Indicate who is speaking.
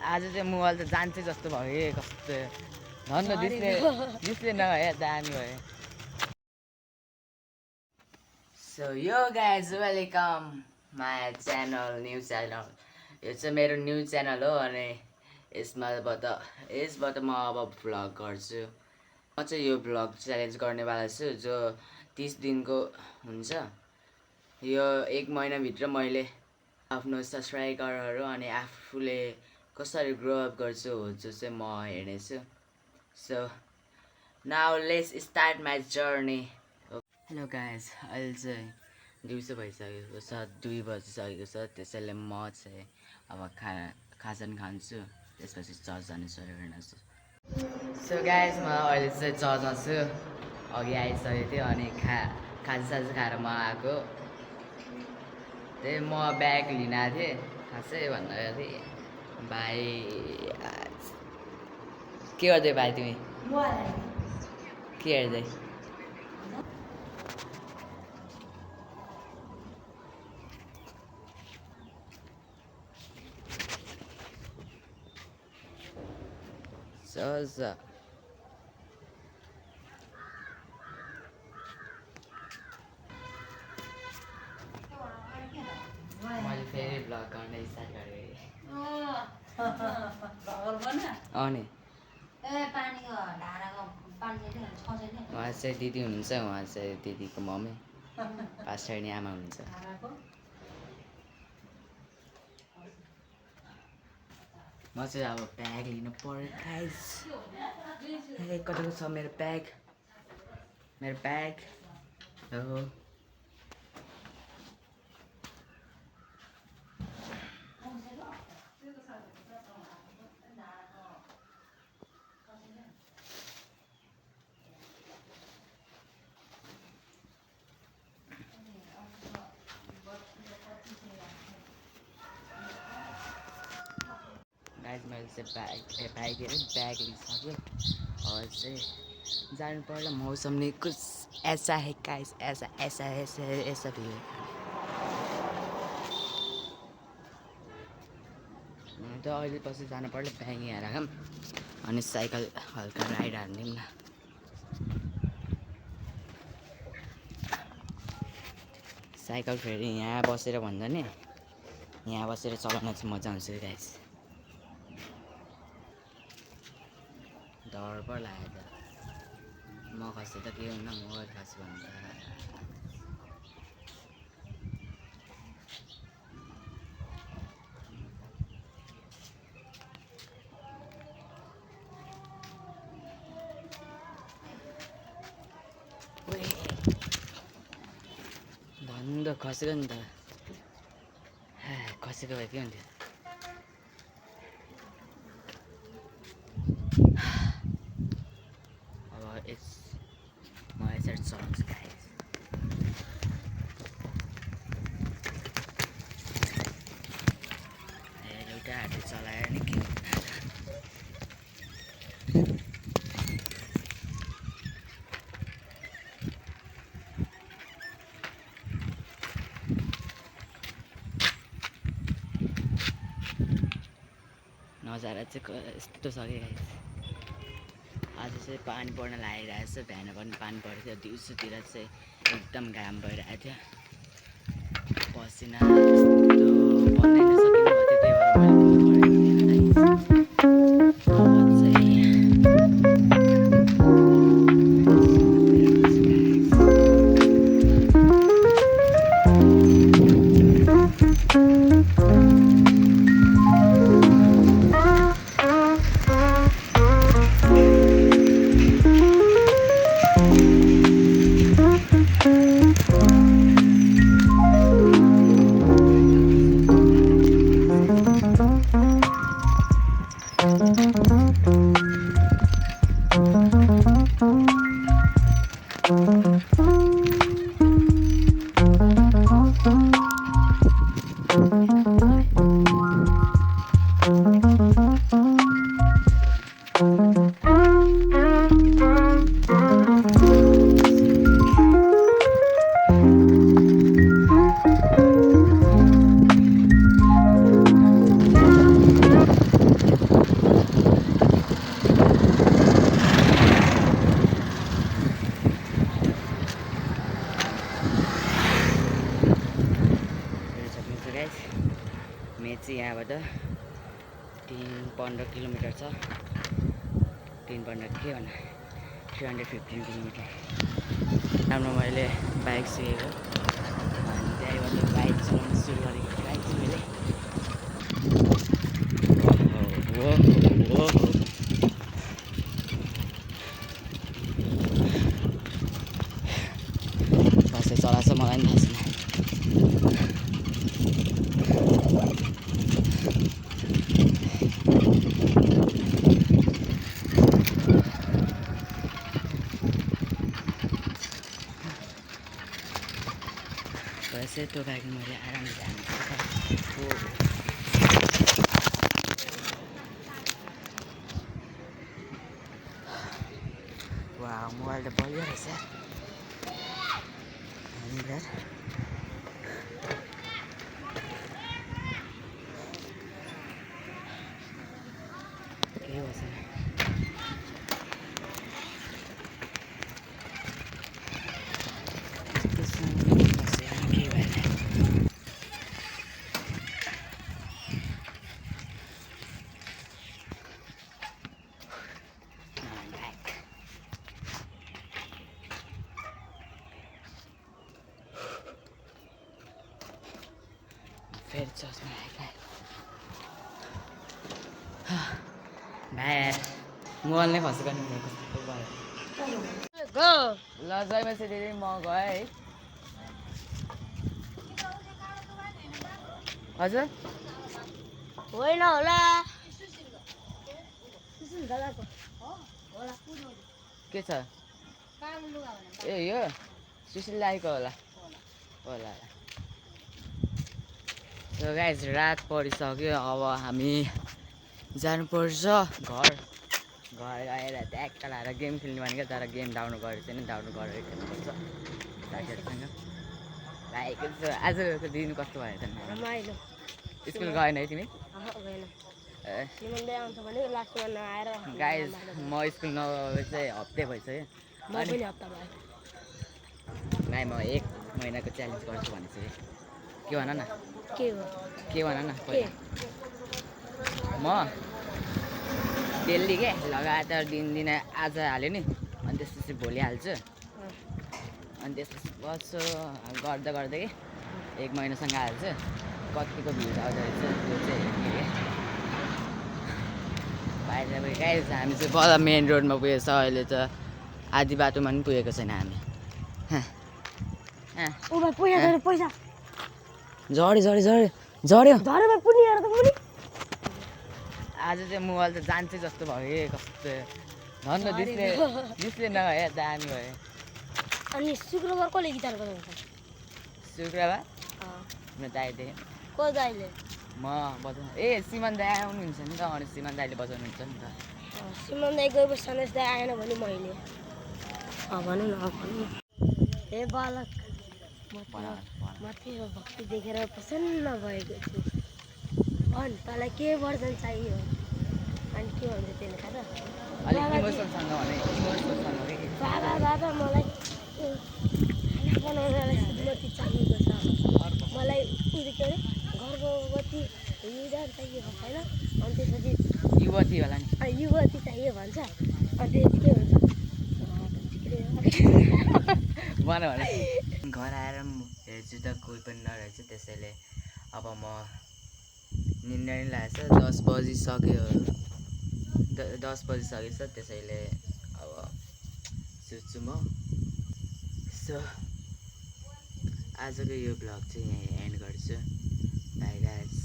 Speaker 1: आज चाहिँ मोबाइल त जान्छ जस्तो भयो कस्तो धन्न दिसले नभए दामी भयो सो यो guys welcome my channel new channel यो चाहिँ मेरो न्यू च्यानल हो अनि यसबाट म अब भ्लग गर्छु म चाहिँ यो भ्लग च्यालेन्ज गर्नेवाला छु जो 30 दिनको हुन्छ यो 1 महिनाभित्र मैले आफ्नो सब्सक्राइबरहरू अनि आफूले कसरी ग्रो अप गर्छु जो चाहिँ म हेर्नेछु so now let's start my journey hello guys अहिले चाहिँ दिउँसो भइसकेको छ 2 बजिसकेको छ त्यसैले म चाहिँ अब खाजान खान्छु त्यसपछि चर्च जाने सय गर्नेछु सो गाइज म अहिले चाहिँ चर्चमा छु अघि आइसकेको थियो अनि खाजासाजा खाएर म आएको त्यही म ब्याग लिन आएको थिएँ खासै भन्दा थिएँ भाइ के गर्दै भाइ तिमी के हेर्दै सजा मैले फेरि भ्लग गर्ने स्टार्ट गरेँ अनि उहाँ चाहिँ दिदी हुनुहुन्छ उहाँ चाहिँ दिदीको मम्मी पास्टरनी आमा हुनुहुन्छ म चाहिँ अब ब्याग लिनु पर्यो गाइस कताको छ मेरो ब्याग हो गाइस मैले चाहिँ ब्याग लिइसक्यो और चाहिँ जानु पर्ला मौसम नि कुछ ऐसा है गाइस ऐसा भी है त अहिले पछि जानु पर्ला ब्याग यहाँ राखौँ अनि साइकल हल्का राइड हान्दिउँ न साइकल फेरि यहाँ बसेर भन्दा नि यहाँ बसेर चलाउन चाहिँ मजा आउँछ गाइस डर पो लाग्यो त म खस्छु त के हुन्न म खस्छु भन्दा धन्द खसेको नि त खसेको भए के हुन्थ्यो अब म यसरी चलाउँछु गाइस एउटा हातले चलाएर नि के नजारा चाहिँ यस्तो छ कि गाइस आज चाहिँ पानी पर्न लागिरहेको छ बिहान पनि पानी परेको थियो दिउँसोतिर चाहिँ एकदम घाम भइरहेको थियो पसिना यस्तो बन्नै नसकिने भयो त्यो त्यही भएर मैले मेची यहाँबाट 315 किलोमिटर छ 315 के भन्नु 315 किलोमिटर राम्रो मैले बाइक सिकेको अनि त्यहीबाट बाइक चलाउनु सुरु गरेको बाइक चाहिँ मैले कसै चलाएको छ मलाई पनि थाहा छैन वैसे तो बाइक में मुझे आराम से जाना वाह मोबाइल तो बढ़िया रहेछ के भन्छ फेरि चर्चमा आएको भाइ मोबाइल नै खसी गर्नु ल जयमा चाहिँ धेरै म गएँ है हजुर
Speaker 2: होइन होला
Speaker 1: के छ ए यो सुशील आएको होला होला सो गाइस रात परिसक्यो अब हामी जानुपर्छ घर गएर ट्याक्क लाएर गेम खेल्ने भनेको तर गेम डाउनलोड गरेर चाहिँ डाउनलोड गरेर खेल्नुपर्छ साथीहरूसँग भाइको आजको दिन कस्तो भयो त
Speaker 2: रमाइलो
Speaker 1: स्कुल गएन है तिमी गाइस म स्कुल नगएको चाहिँ हप्ते भइसक्यो भाइ म 1 महिनाको च्यालेन्ज गर्छु भनेको के भन न के भन न म डेली के लगातार दिन आज हाल्यो नि अनि त्यसपछि भोलि हाल्छु अनि त्यसपछि बस्छु गर्दा गर्दै के 1 महिनासँग हाल्छु कतिको भ्युज आउँछ रहेछ त्यो चाहिँ हेर्ने के बाहिर गाइस हामी चाहिँ बल्ल मेन रोडमा पुगेछ अहिले त आधी बाटोमा पनि पुगेको छैन हामी झऱ्यो आज चाहिँ मोबाइल त जान्छ जस्तो भयो कि कस्तो धन्न डिस्प्ले नभए दामी भयो
Speaker 2: अनि शुक्रबार कसले गिटार बजाउँछ
Speaker 1: शुक्रबार म दाइदेखेँ
Speaker 2: को दाइले
Speaker 1: म बजाउनु ए सिमन दाइ आउनुहुन्छ नि त अनि सिमन दाइले बजाउनुहुन्छ नि त
Speaker 2: सिमन दाइ गएपछि सनेश दाइ आएन भने मैले भनौँ न हे बालक म तिम्रो भक्ति देखेर प्रसन्न भएको छु भन् तँलाई के वर्जन चाहियो अनि के भन्छ त्यसले खाँदा बाबा मलाई खाना बनाउनलाई श्रीमती चाहिएको छ मलाई उयो के अरे गर्भवती युजर चाहियो भन्छ होइन अनि त्यसपछि
Speaker 1: युवती होला नि
Speaker 2: युवती चाहियो भन्छ अनि त्यसपछि के भन्छ
Speaker 1: भन घर आएर हेर्छु त कोही पनि नरहेछ त्यसैले अब म निन्द नै लागेको छ 10 बजिसक्यो 10 बजिसकेछ त्यसैले अब सुत्छु म सो आजको यो भ्लग चाहिँ यहीँ एन्ड गर्छु बाइ गाइस